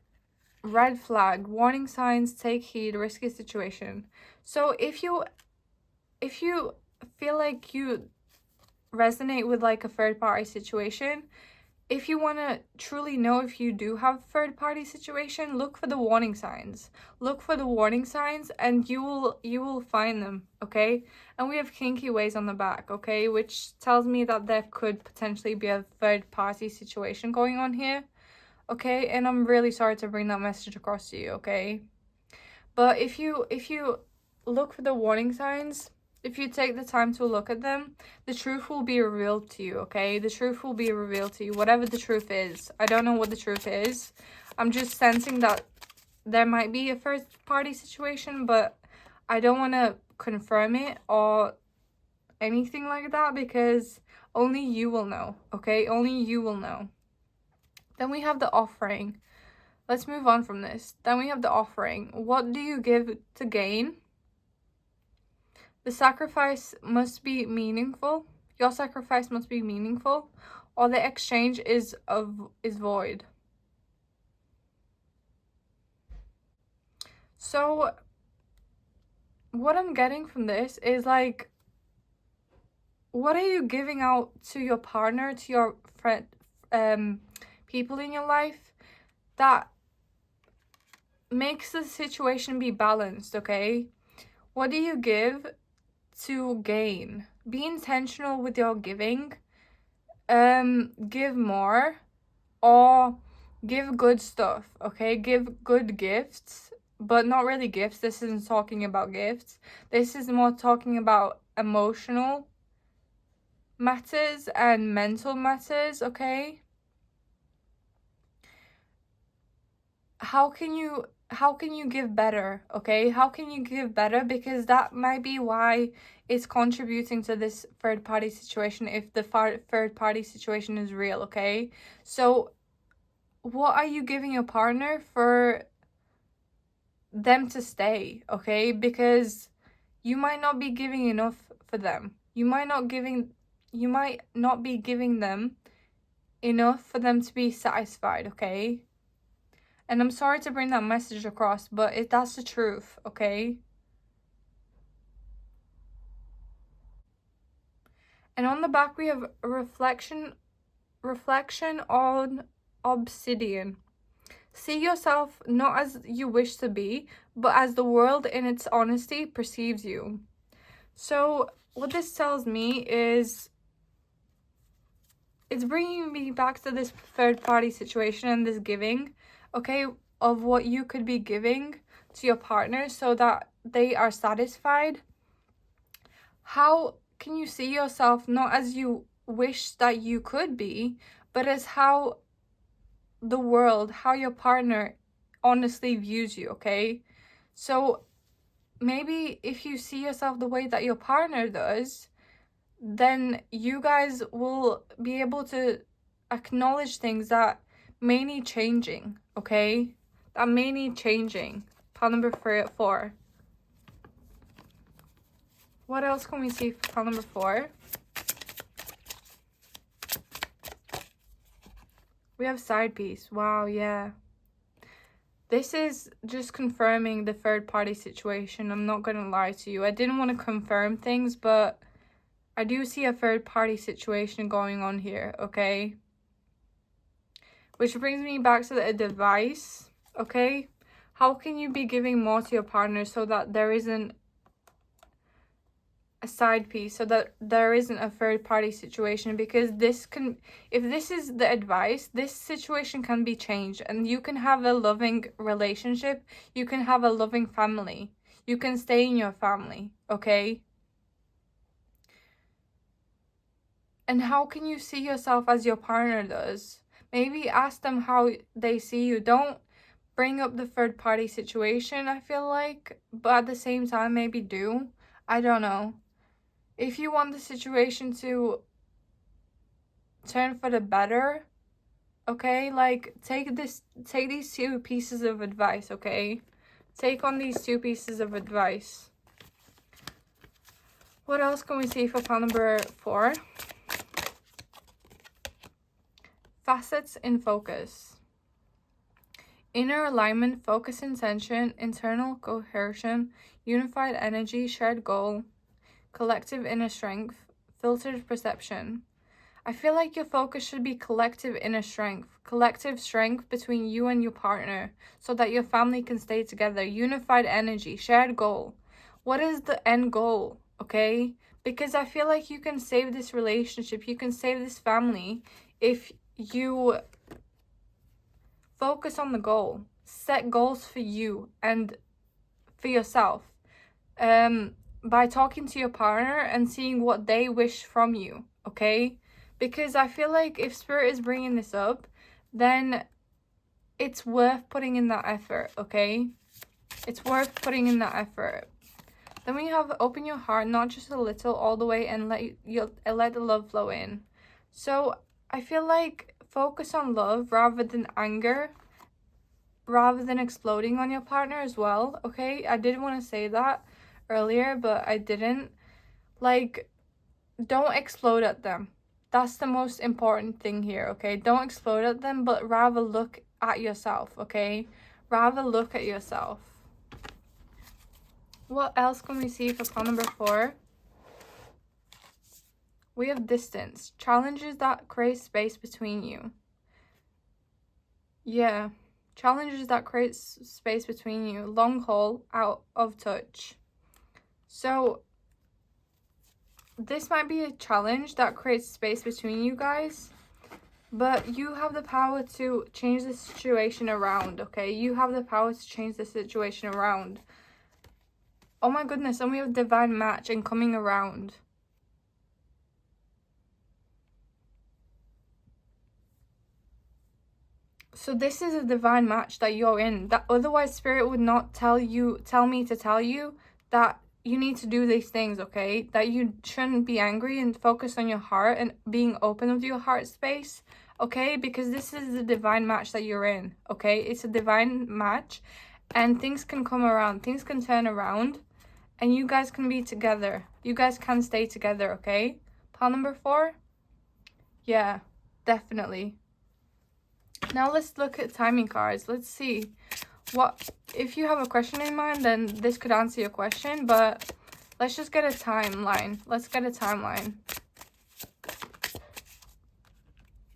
Red flag, warning signs, take heed, risky situation. So if you feel like you resonate with like a third party situation, if you want to truly know if you do have a third party situation, look for the warning signs. Look for the warning signs and you will find them, okay? And we have kinky ways on the back, okay? Which tells me that there could potentially be a third party situation going on here, okay? And I'm really sorry to bring that message across to you, okay? But if you look for the warning signs, if you take the time to look at them, the truth will be revealed to you, okay? The truth will be revealed to you, whatever the truth is. I don't know what the truth is. I'm just sensing that there might be a first party situation, but I don't want to confirm it or anything like that, because only you will know, okay? Only you will know. Then we have the offering. Let's move on from this. Then we have the offering. What do you give to gain? The sacrifice must be meaningful. Your sacrifice must be meaningful, or the exchange is void. So what I'm getting from this is like, what are you giving out to your partner, to your friend, people in your life that makes the situation be balanced, okay? What do you give to gain? Be intentional with your giving. Give more, or give good stuff, okay? Give good gifts, but not really gifts. This isn't talking about gifts. This is more talking about emotional matters and mental matters, okay? How can you give better, okay? How can you give better? Because that might be why it's contributing to this third party situation, if the third party situation is real, okay? So what are you giving your partner for them to stay, okay? Because you might not be giving enough for them. You might not be giving them enough for them to be satisfied, okay? And I'm sorry to bring that message across, but that's the truth, okay? And on the back we have a reflection on obsidian. See yourself not as you wish to be, but as the world in its honesty perceives you. So what this tells me is, it's bringing me back to this third party situation and this giving, okay, of what you could be giving to your partner so that they are satisfied. How can you see yourself not as you wish that you could be, but as how the world, how your partner honestly views you, okay? So maybe if you see yourself the way that your partner does, then you guys will be able to acknowledge things that may need changing, okay? That may need changing. Pile number 4. What else can we see for pile number 4? We have side piece. Wow, yeah. This is just confirming the third party situation. I'm not gonna lie to you. I didn't want to confirm things, but I do see a third party situation going on here, okay? Which brings me back to the advice, okay? How can you be giving more to your partner so that there isn't a side piece, so that there isn't a third party situation? Because if this is the advice, this situation can be changed and you can have a loving relationship, you can have a loving family, you can stay in your family, okay? And how can you see yourself as your partner does? Maybe ask them how they see you. Don't bring up the third party situation, I feel like, but at the same time maybe do. I don't know. If you want the situation to turn for the better, okay, like take these two pieces of advice, okay? Take on these two pieces of advice. What else can we see for pile number 4? Facets in focus. Inner alignment, focus, intention, internal cohesion, unified energy, shared goal, collective inner strength, filtered perception. I feel like your focus should be collective inner strength, collective strength between you and your partner so that your family can stay together, unified energy, shared goal. What is the end goal, okay? Because I feel like you can save this relationship, you can save this family if you focus on the goal. Set goals for you and for yourself. By talking to your partner and seeing what they wish from you, okay? Because I feel like if Spirit is bringing this up, then it's worth putting in that effort, okay? It's worth putting in that effort. Then we have open your heart, not just a little, all the way, and let the love flow in. So I feel like focus on love rather than anger, rather than exploding on your partner as well, okay? I did want to say that earlier, but I didn't. Like, don't explode at them. That's the most important thing here, okay? Don't explode at them, but rather look at yourself, okay? Rather look at yourself. What else can we see for pile number 4? We have distance. Challenges that create space between you. Yeah. Challenges that create space between you. Long haul, out of touch. So this might be a challenge that creates space between you guys, but you have the power to change the situation around, okay? You have the power to change the situation around. Oh my goodness, and we have divine match and coming around. So this is a divine match that you're in. That otherwise Spirit would not tell me to tell you that you need to do these things, okay? That you shouldn't be angry and focus on your heart and being open with your heart space, okay? Because this is the divine match that you're in, okay? It's a divine match and things can come around, things can turn around and you guys can be together. You guys can stay together, okay? Pile number 4? Yeah, definitely. Now let's look at timing cards. Let's see. What if you have a question in mind, then this could answer your question, but let's just get a timeline. Let's get a timeline.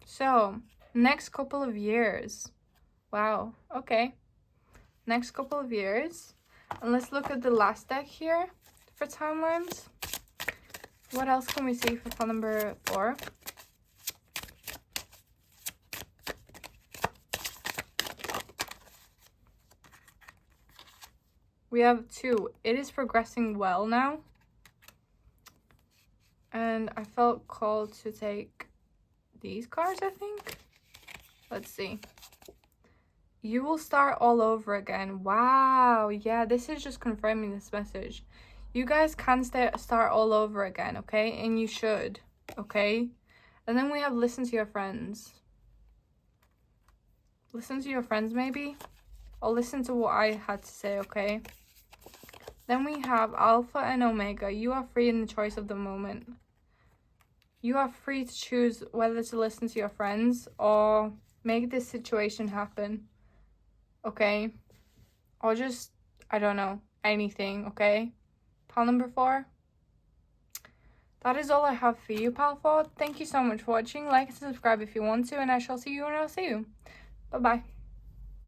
So, next couple of years. Wow, okay. Next couple of years. And let's look at the last deck here for timelines. What else can we see for pile number 4? We have 2. It is progressing well now. And I felt called to take these cards, I think. Let's see. You will start all over again. Wow. Yeah, this is just confirming this message. You guys can start all over again, okay? And you should, okay? And then we have listen to your friends. Listen to your friends, maybe? Or listen to what I had to say, okay? Then we have Alpha and Omega. You are free in the choice of the moment. You are free to choose whether to listen to your friends or make this situation happen. Okay? Or just, I don't know, anything, okay? Pile number 4. That is all I have for you, pile 4. Thank you so much for watching. Like and subscribe if you want to, and I shall see you when I'll see you. Bye-bye.